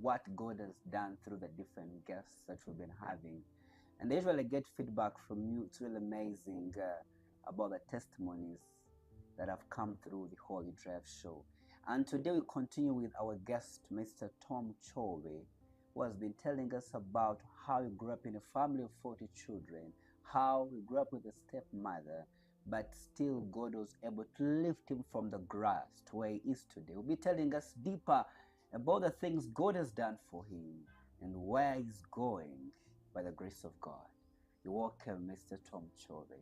what God has done through the different guests that we've been having. And they usually get feedback from you. It's really amazing about the testimonies that have come through the Holy Drive show. And today we continue with our guest, Mr. Tom Chove, who has been telling us about how he grew up in a family of 40 children, how he grew up with a stepmother, but still God was able to lift him from the grass to where he is today. He'll be telling us deeper about the things God has done for him and where he's going by the grace of God. You welcome, Mr. Tom Chove.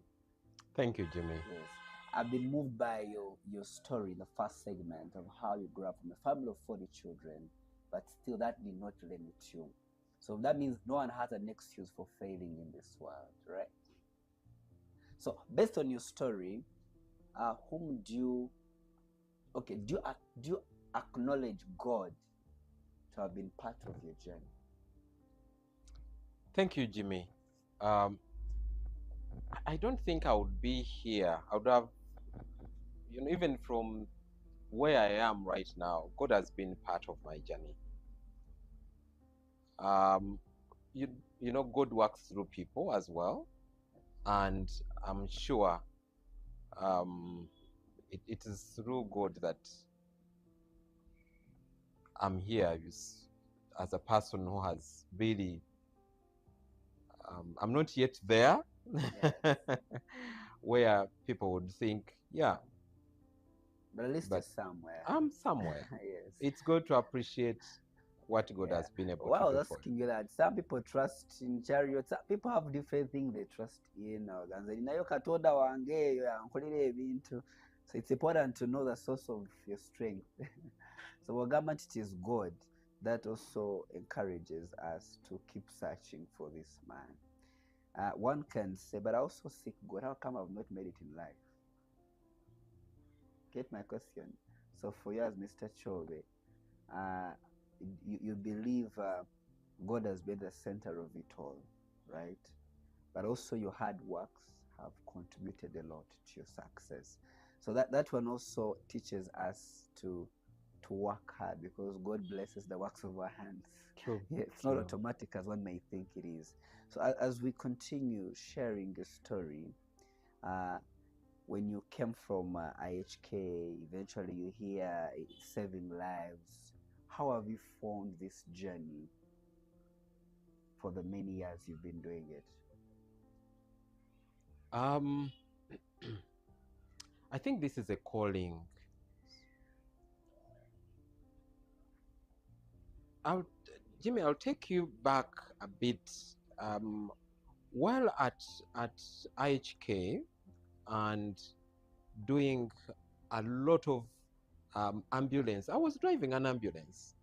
Thank you, Jimmy. Yes. I've been moved by your story in the first segment of how you grew up from a family of 40 children, but still that did not limit you. So that means no one has an excuse for failing in this world, right? So based on your story, whom do you acknowledge God to have been part of your journey? Thank you, Jimmy. I don't think I would be here. I would have, even from where I am right now, God has been part of my journey. God works through people as well, and I'm sure it is through God that I'm here as a person who has really. I'm not yet there, Yes. where people would think, yeah. But at least But you're somewhere. I'm somewhere. Yes. It's good to appreciate what God has been able Well, I to was do for you. asking you that some people trust in chariots. Some people have different things they trust in. Nayo katonda wange yankolera ebintu. So it's important to know the source of your strength. So government, it is God that also encourages us to keep searching for this man. One can say, but I also seek God. How come I've not made it in life? Get my question? So for you as Mr. Chove, you believe God has been the center of it all, right? But also your hard works have contributed a lot to your success. So that one also teaches us to work hard, because God blesses the works of our hands. True. Yeah, it's not automatic as one may think it is. So as we continue sharing the story, when you came from IHK, eventually you hear saving lives. How have you found this journey for the many years you've been doing it? I think this is a calling. Jimmy, I'll take you back a bit. While at IHK and doing a lot of ambulance, I was driving an ambulance,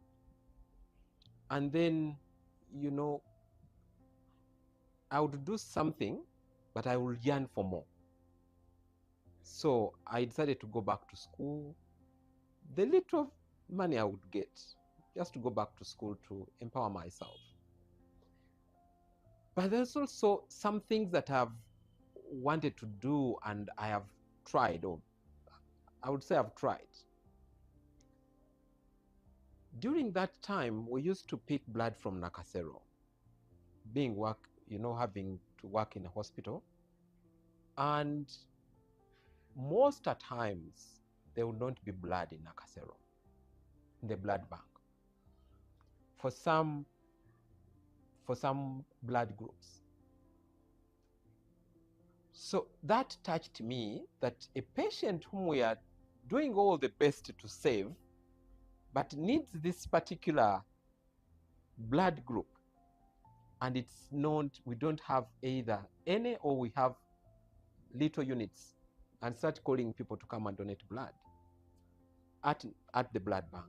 and then I would do something, but I would yearn for more. So I decided to go back to school. The little money I would get, just to go back to school to empower myself. But there's also some things that I've wanted to do and I have tried, or I would say I've tried. During that time, we used to pick blood from Nakasero, having to work in a hospital. And most at times, there would not be blood in Nakasero, in the blood bank, for some blood groups. So that touched me, that a patient whom we are doing all the best to save, but needs this particular blood group, and it's not, we don't have either any, or we have little units, and start calling people to come and donate blood at the blood bank.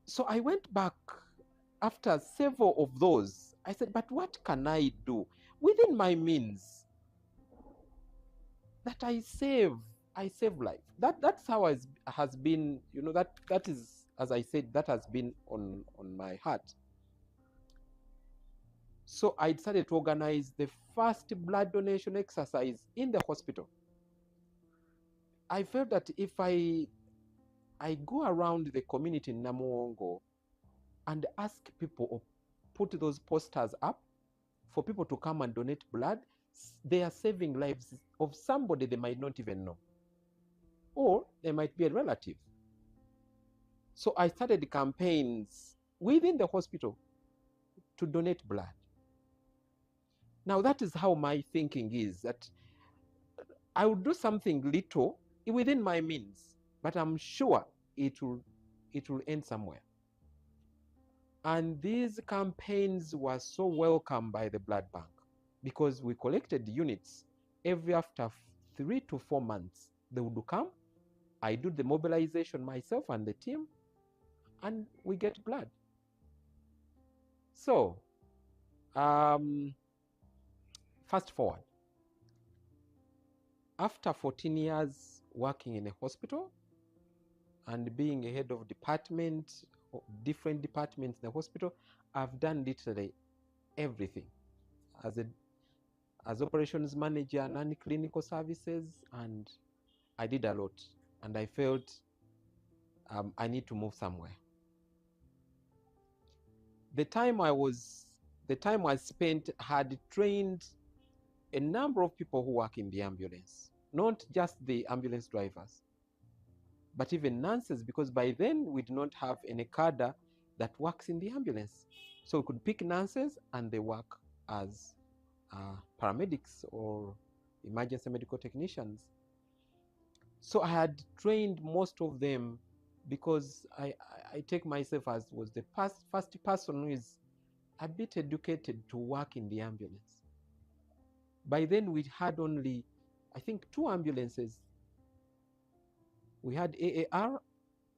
So I went back after several of those. I said, but what can I do within my means that I save life? That's how it has been, that is, as I said, that has been on my heart. So I decided to organize the first blood donation exercise in the hospital. I felt that if I I go around the community in Namuongo and ask people, or put those posters up for people to come and donate blood. They are saving lives of somebody they might not even know, or they might be a relative. So I started campaigns within the hospital to donate blood. Now that is how my thinking is, that I will do something little within my means, but I'm sure it will end somewhere. And these campaigns were so welcome by the blood bank, because we collected units every after 3 to 4 months. They would come, I do the mobilization myself and the team, and we get blood. So fast forward, after 14 years working in a hospital and being a head of department, different departments in the hospital, I've done literally everything as operations manager, non-clinical services, and I did a lot, and I felt I need to move somewhere. The time I spent had trained a number of people who work in the ambulance, not just the ambulance drivers, but even nurses, because by then we did not have any cadre that works in the ambulance. So we could pick nurses and they work as paramedics or emergency medical technicians. So I had trained most of them, because I take myself as was the first person who is a bit educated to work in the ambulance. By then we had only, I think, 2 ambulances. We had AAR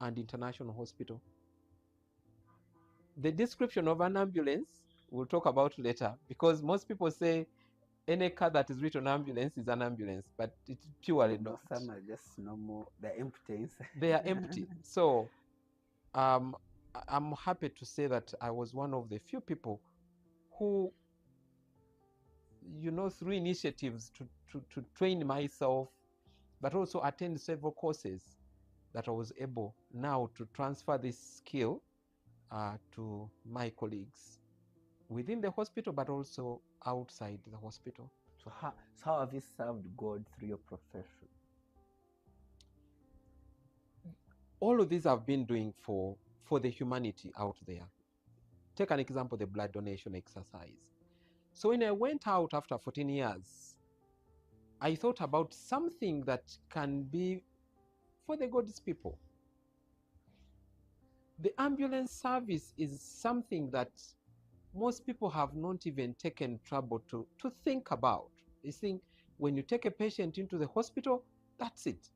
and International Hospital. The description of an ambulance we'll talk about later, because most people say any car that is written ambulance is an ambulance, but it's purely not. Some are just normal, they're empty. They are empty. So I'm happy to say that I was one of the few people who, through initiatives to train myself, but also attend several courses, that I was able now to transfer this skill to my colleagues within the hospital, but also outside the hospital. So how have you served God through your profession? All of these I've been doing for the humanity out there. Take an example, the blood donation exercise. So when I went out after 14 years, I thought about something that can be for the God's people. The ambulance service is something that most people have not even taken trouble to think about. They think when you take a patient into the hospital, that's it.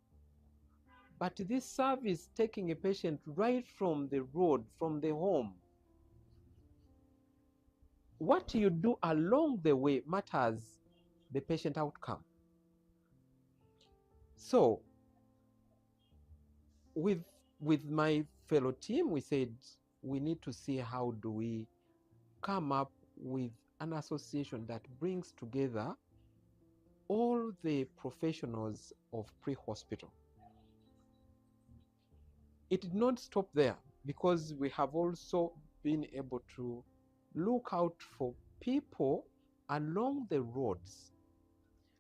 But this service, taking a patient right from the road, from the home, what you do along the way matters the patient outcome. So with my fellow team, we said we need to see how do we come up with an association that brings together all the professionals of pre-hospital. It did not stop there, because we have also been able to look out for people along the roads.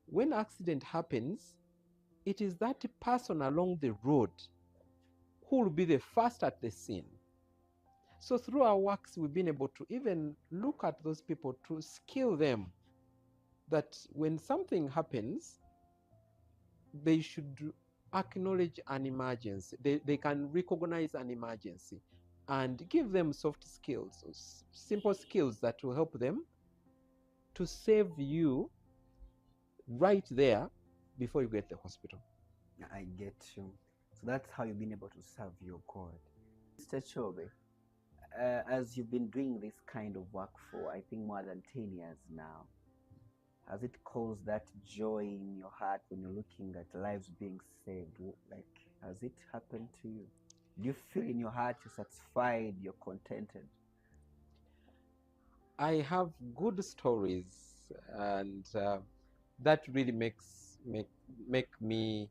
When accident happens, it is that person along the road who will be the first at the scene. So through our works, we've been able to even look at those people to skill them that when something happens, they should acknowledge an emergency. They can recognize an emergency and give them soft skills, simple skills that will help them to save you right there before you get to the hospital. I get you. So that's how you've been able to serve your God. Mr. Chobe, as you've been doing this kind of work for, I think, more than 10 years now, has it caused that joy in your heart when you're looking at lives being saved? Like, has it happened to you? Do you feel in your heart you're satisfied, you're contented? I have good stories, and that really make me,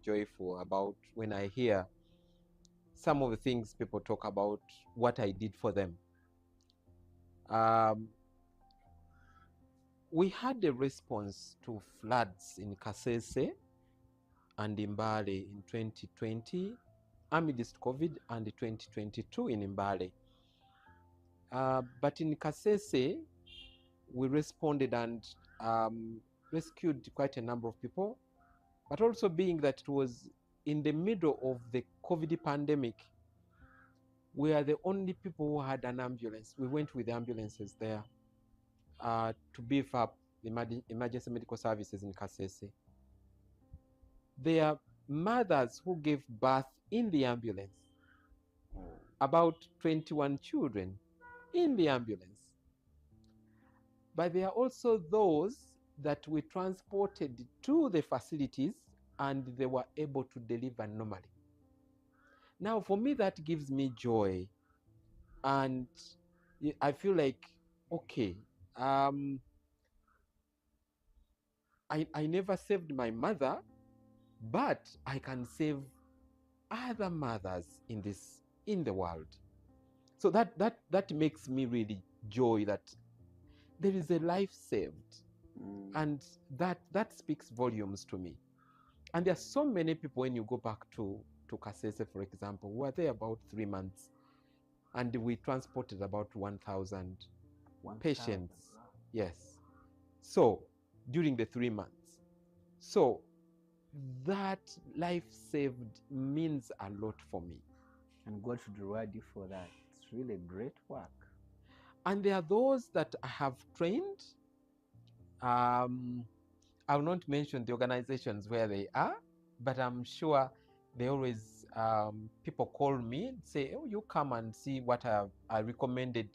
joyful about when I hear some of the things people talk about, what I did for them. We had a response to floods in Kasese and Mbale in 2020, amidst COVID, and 2022 in Mbale. But in Kasese, we responded and rescued quite a number of people, but also being that it was in the middle of the COVID pandemic, we are the only people who had an ambulance. We went with ambulances there to beef up the emergency medical services in Kasese. There are mothers who gave birth in the ambulance, about 21 children in the ambulance. But there are also those that we transported to the facilities and they were able to deliver normally. Now, for me, that gives me joy. And I feel like, okay, I never saved my mother, but I can save other mothers in the world. So that makes me really joy that there is a life saved. And that speaks volumes to me. And there are so many people, when you go back to Kasese, for example, who are there about 3 months, and we transported about 1,000 patients. Yes. So during the 3 months. So that life saved means a lot for me. And God should reward you for that. It's really great work. And there are those that I have trained. I will not mention the organizations where they are, but I'm sure they always, people call me and say, oh, you come and see what I recommended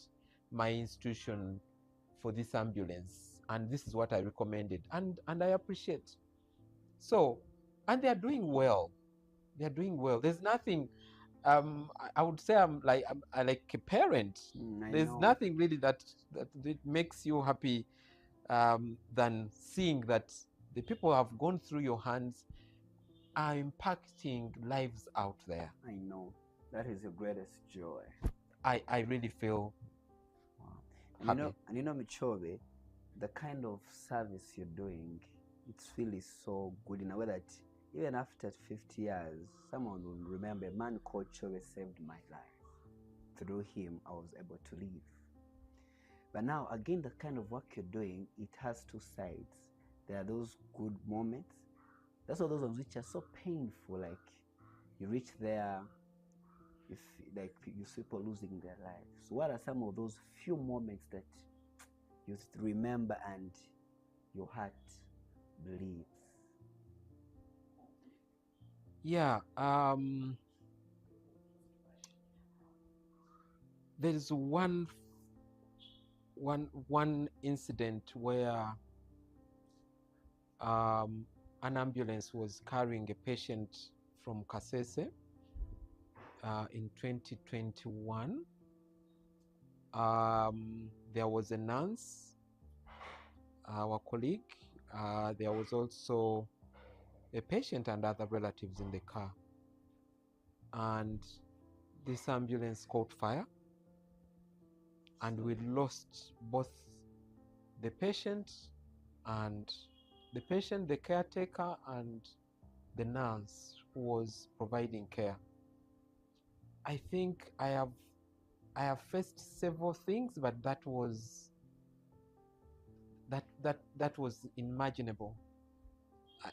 my institution for this ambulance. And this is what I recommended. And I appreciate. So, and they are doing well. They are doing well. There's nothing, I would say I'm like a parent. There's nothing really that makes you happy than seeing that the people who have gone through your hands are impacting lives out there. I know. That is your greatest joy. I really feel happy. And you know, Michobe, the kind of service you're doing, it's really so good in a way that even after 50 years, someone will remember a man called Chobe saved my life. Through him, I was able to live. But now, again, the kind of work you're doing, it has two sides. There are those good moments. That's all those ones which are so painful. Like you reach there, if like you see people losing their lives. So what are some of those few moments that you remember and your heart bleeds? Yeah. There is one incident where an ambulance was carrying a patient from Kasese in 2021. There was a nurse, our colleague. There was also a patient and other relatives in the car. And this ambulance caught fire. And we lost both the patient, the caretaker, and the nurse who was providing care. I think I have faced several things, but that was unimaginable.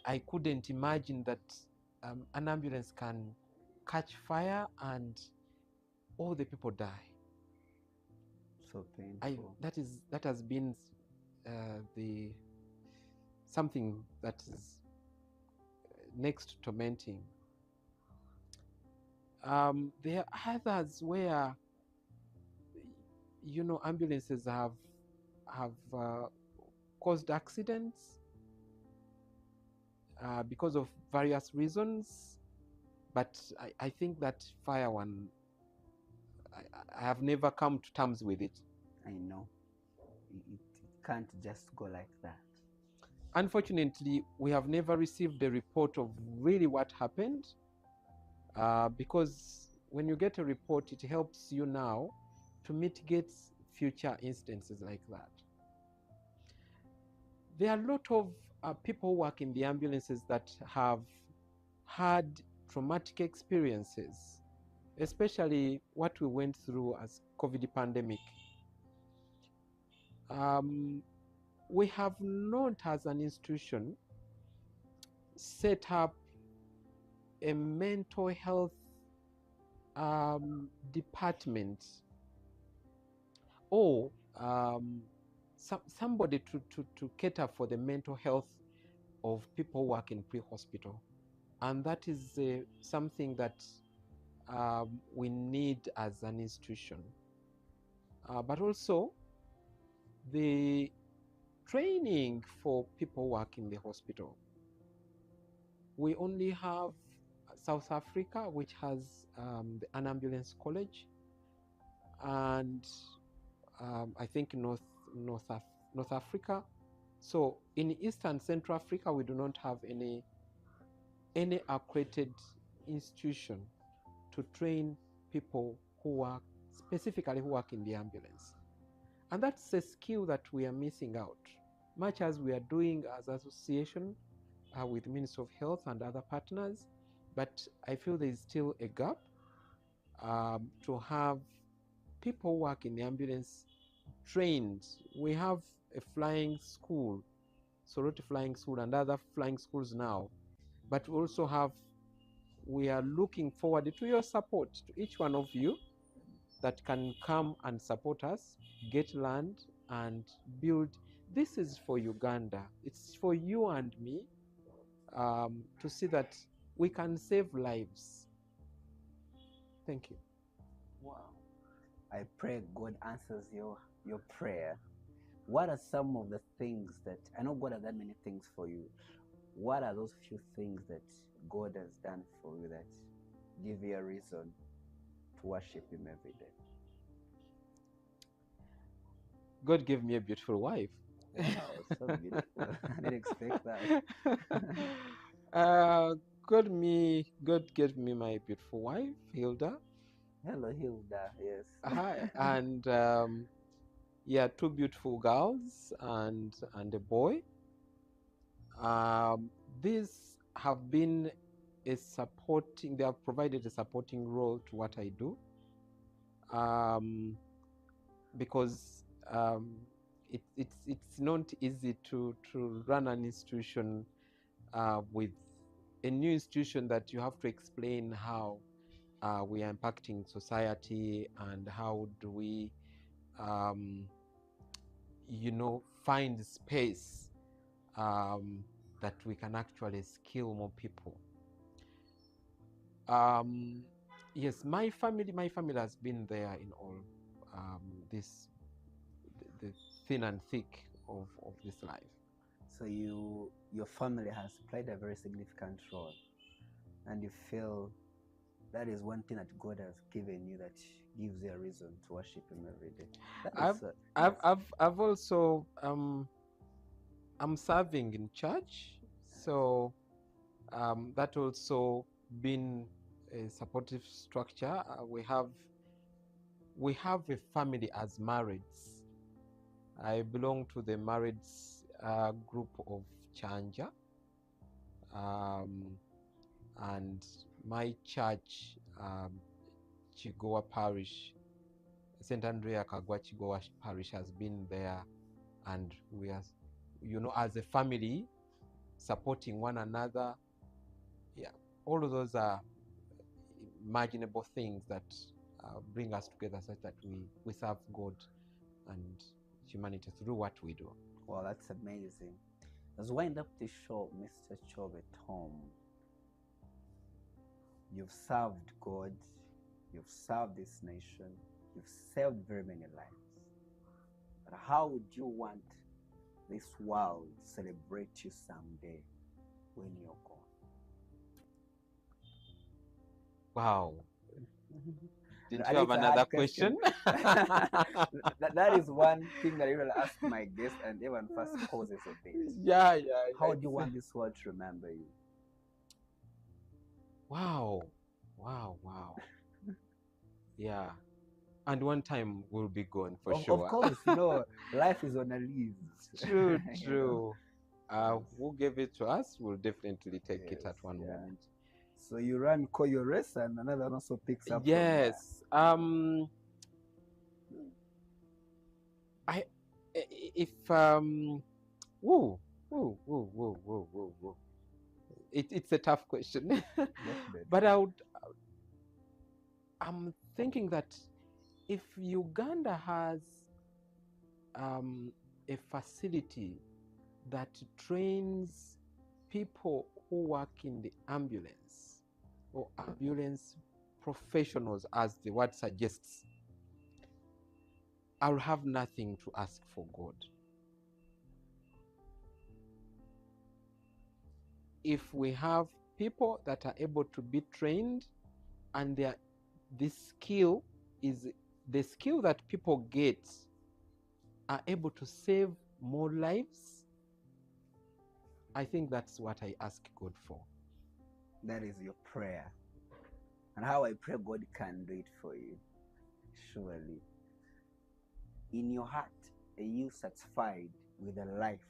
I couldn't imagine that an ambulance can catch fire and all the people die. So painful. That has been something that is next to tormenting. There are others where ambulances have caused accidents because of various reasons, but I think that fire one, I have never come to terms with it. I know. It can't just go like that. Unfortunately, we have never received a report of really what happened because when you get a report, it helps you now to mitigate future instances like that. There are a lot of people who work in the ambulances that have had traumatic experiences, especially what we went through as COVID pandemic. We have not, as an institution, set up a mental health department or somebody to cater for the mental health of people who work in pre-hospital. And that is something that we need as an institution. But also the training for people working in the hospital. We only have South Africa, which has an ambulance college, and I think North Africa. So in Eastern Central Africa, we do not have any accredited institution to train people who work, specifically who work in the ambulance. And that's a skill that we are missing out, much as we are doing as association with Ministry of Health and other partners. But I feel there is still a gap to have people who work in the ambulance trained. We have a flying school, Soroti Flying School and other flying schools now, but we also have, we are looking forward to your support, to each one of you that can come and support us, get land and build. This is for Uganda. It's for you and me to see that we can save lives. Thank you. Wow. I pray God answers your prayer. What are some of the things that, I know God has done many things for you. What are those few things that God has done for you that give you a reason to worship Him every day? God gave me a beautiful wife. Wow, so beautiful. I didn't expect that. God gave me my beautiful wife, Hilda. Hello, Hilda. Yes. Hi, and yeah, two beautiful girls and a boy. These have been a supporting. They have provided a supporting role to what I do, because it's not easy to run an institution with a new institution that you have to explain how we are impacting society and how do we find space that we can actually skill more people. Yes, my family has been there in all this, the thin and thick of this life. So your family has played a very significant role, and you feel that is one thing that God has given you that gives you a reason to worship Him every day. I've also I'm serving in church, so that also been a supportive structure. We have a family as marrieds. I belong to the marrieds group of Chanja, and my church, Chigowa Parish, St. Andrea Kagwa Chigowa Parish, has been there, and we are, as a family, supporting one another. Yeah, all of those are imaginable things that bring us together, such that we serve God and humanity through what we do. Well, that's amazing. Let's wind up the show, Mr. Chove Tom. You've served God, you've served this nation, you've saved very many lives. But how would you want this world to celebrate you someday when you're gone? Wow. Did I you have think it's a another hard question? that is one thing that I will ask my guests, and everyone first pauses a bit. Yeah. How do you want this world to remember you? Wow. Yeah. And one time we'll be gone for Of sure. course, life is on a lease. It's true, You know? true. Yes, Who gave it to us will definitely take it yes, at one yeah. moment. So you run, call your race, and another one also picks up from there. Yes. I if whoa, whoa, whoa, whoa, whoa, whoa, whoa. It's a tough question. Definitely. But I'm thinking that if Uganda has a facility that trains people who work in the ambulance or ambulance professionals, as the word suggests, I'll have nothing to ask for God. If we have people that are able to be trained and this skill is the skill that people get are able to save more lives, I think that's what I ask God for. That is your prayer. And how I pray God can do it for you. Surely. In your heart, are you satisfied with the life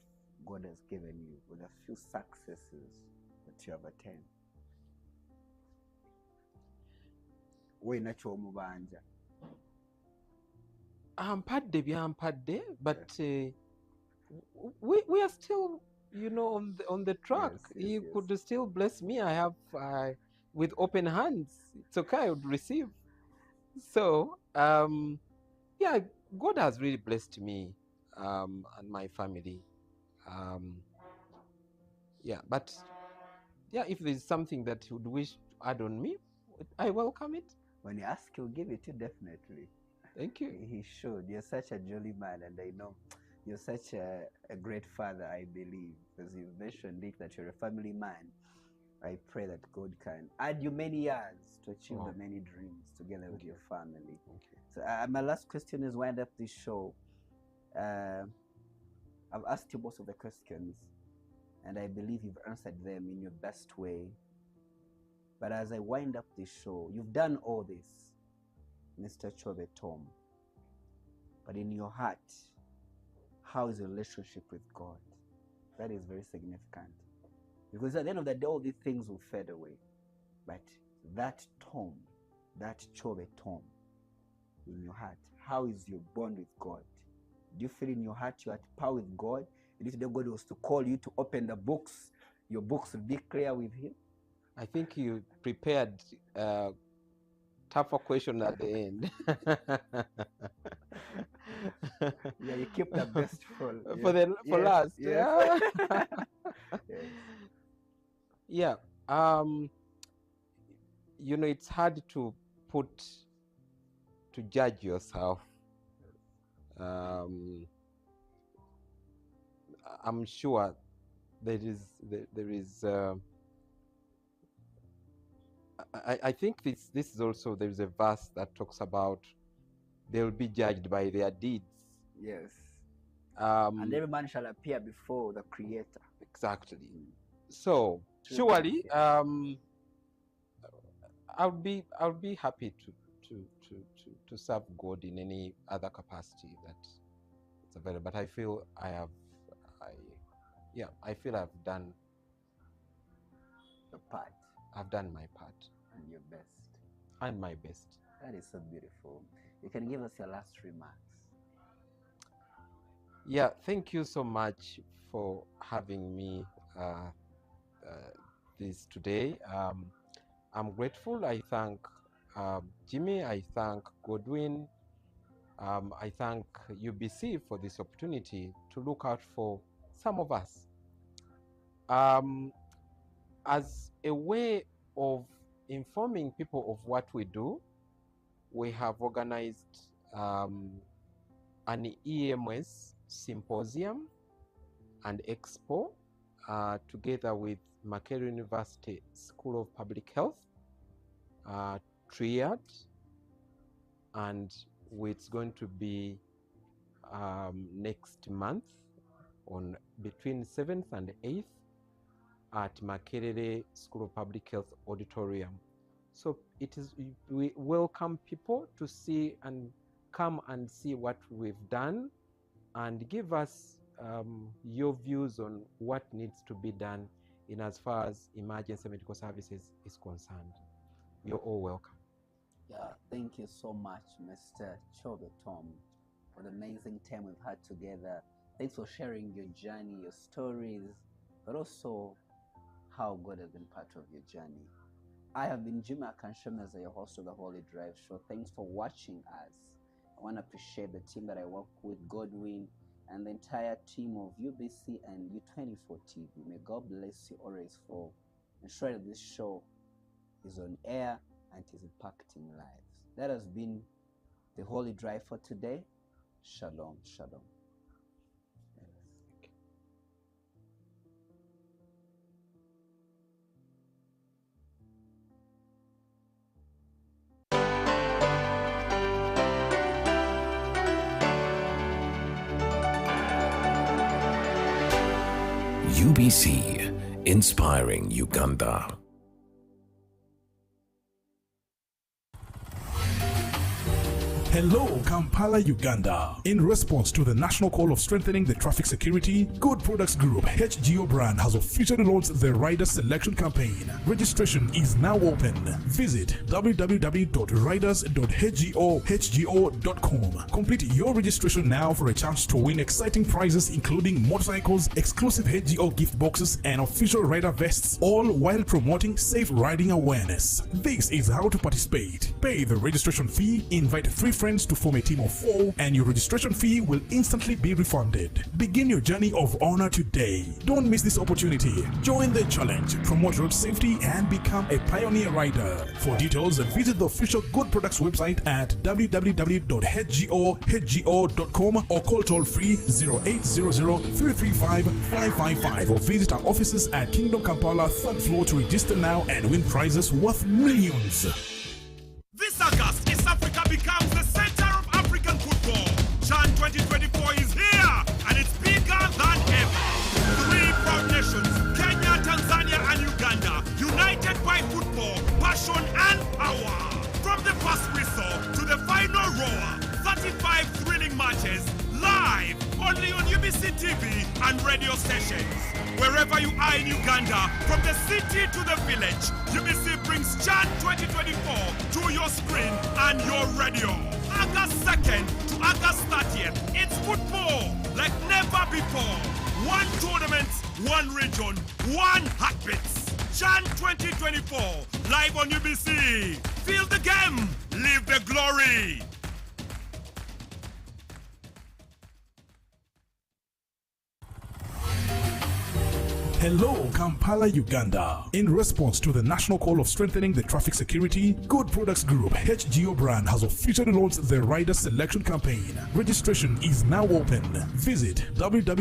God has given you, with the few successes that you have attained? Mubanja. Ampadde byampadde, but we are still, on the track. Yes, yes, He yes. could still bless me. I have with open hands. It's okay. I would receive. So yeah, God has really blessed me and my family. Yeah, but yeah, if there's something that you would wish to add on me, I welcome it. When you ask, he'll give it to you, definitely. Thank you. He should. You're such a jolly man, and I know you're such a great father, I believe, because you mentioned it that you're a family man. I pray that God can add you many years to achieve the many dreams together with your family. So my last question is wind up this show. I've asked you most of the questions, and I believe you've answered them in your best way. But as I wind up this show, you've done all this, Mr. Chobe Tom. But in your heart, how is your relationship with God? That is very significant. Because at the end of the day, all these things will fade away. But that Tom, that Chobe Tom, in your heart, how is your bond with God? Do you feel in your heart you're at par with God? And if the God was to call you to open the books, your books will be clear with Him? I think you prepared a tougher question at the end. Yeah, you keep the best for last. Yes. Yes. Yeah. It's hard to judge yourself. I'm sure there is. I think this is also, there is a verse that talks about they will be judged by their deeds. Yes. And every man shall appear before the Creator. Exactly. So surely, I'll be happy to serve God in any other capacity that it's available. But I feel I feel I've done your part. I've done my part and your best. And my best. That is so beautiful. You can give us your last remarks. Yeah, thank you so much for having me this today. I'm grateful. I thank Jimmy. I thank Godwin. I thank UBC for this opportunity to look out for some of us. As a way of informing people of what we do, we have organized an EMS symposium and expo together with Makerere University School of Public Health, Triad, and it's going to be next month on between 7th and 8th at Makerere School of Public Health Auditorium. So we welcome people to see and come and see what we've done and give us your views on what needs to be done in as far as emergency medical services is concerned. You're all welcome. Yeah, thank you so much, Mr. Chobe Tom, for the amazing time we've had together. Thanks for sharing your journey, your stories, but also how God has been part of your journey. I have been Jimmy Akanshom as your host of the Holy Drive Show. Thanks for watching us. I want to appreciate the team that I work with, Godwin, and the entire team of UBC and U24 TV. May God bless you always for ensuring that this show is on air and is impacting lives. That has been the Holy Drive for today. Shalom, shalom. UBC, inspiring Uganda. Hello, Kampala, Uganda. In response to the national call of strengthening the traffic security, Good Products Group HGO brand has officially launched the Rider Selection Campaign. Registration is now open. Visit www.riders.hgo.com. Complete your registration now for a chance to win exciting prizes including motorcycles, exclusive HGO gift boxes, and official rider vests, all while promoting safe riding awareness. This is how to participate. Pay the registration fee, invite 3 friends to form a team of 4, and your registration fee will instantly be refunded. Begin your journey of honor today. Don't miss this opportunity. Join the challenge, promote road safety, and become a pioneer rider. For details, visit the official Good Products website at www.hgo.com or call toll free 0800-335-555 or visit our offices at Kingdom Kampala 3rd floor to register now and win prizes worth millions. This August, East Africa becomes the center of African football. CHAN 2024 is here, and it's bigger than ever. 3 proud nations, Kenya, Tanzania, and Uganda, united by football, passion, and power. From the first whistle to the final roar, 35 thrilling matches, live, only on UBC TV and radio stations. Wherever you are in Uganda, from the city to the village, UBC brings CHAN 2024 to your screen and your radio. August 2nd to August 30th, it's football like never before. 1 tournament, 1 region, 1 heartbeat. CHAN 2024, live on UBC. Feel the game, live the glory. Hello, Kampala, Uganda. In response to the national call of strengthening the traffic security, Good Products Group HGO brand has officially launched the Rider Selection Campaign. Registration is now open. Visit www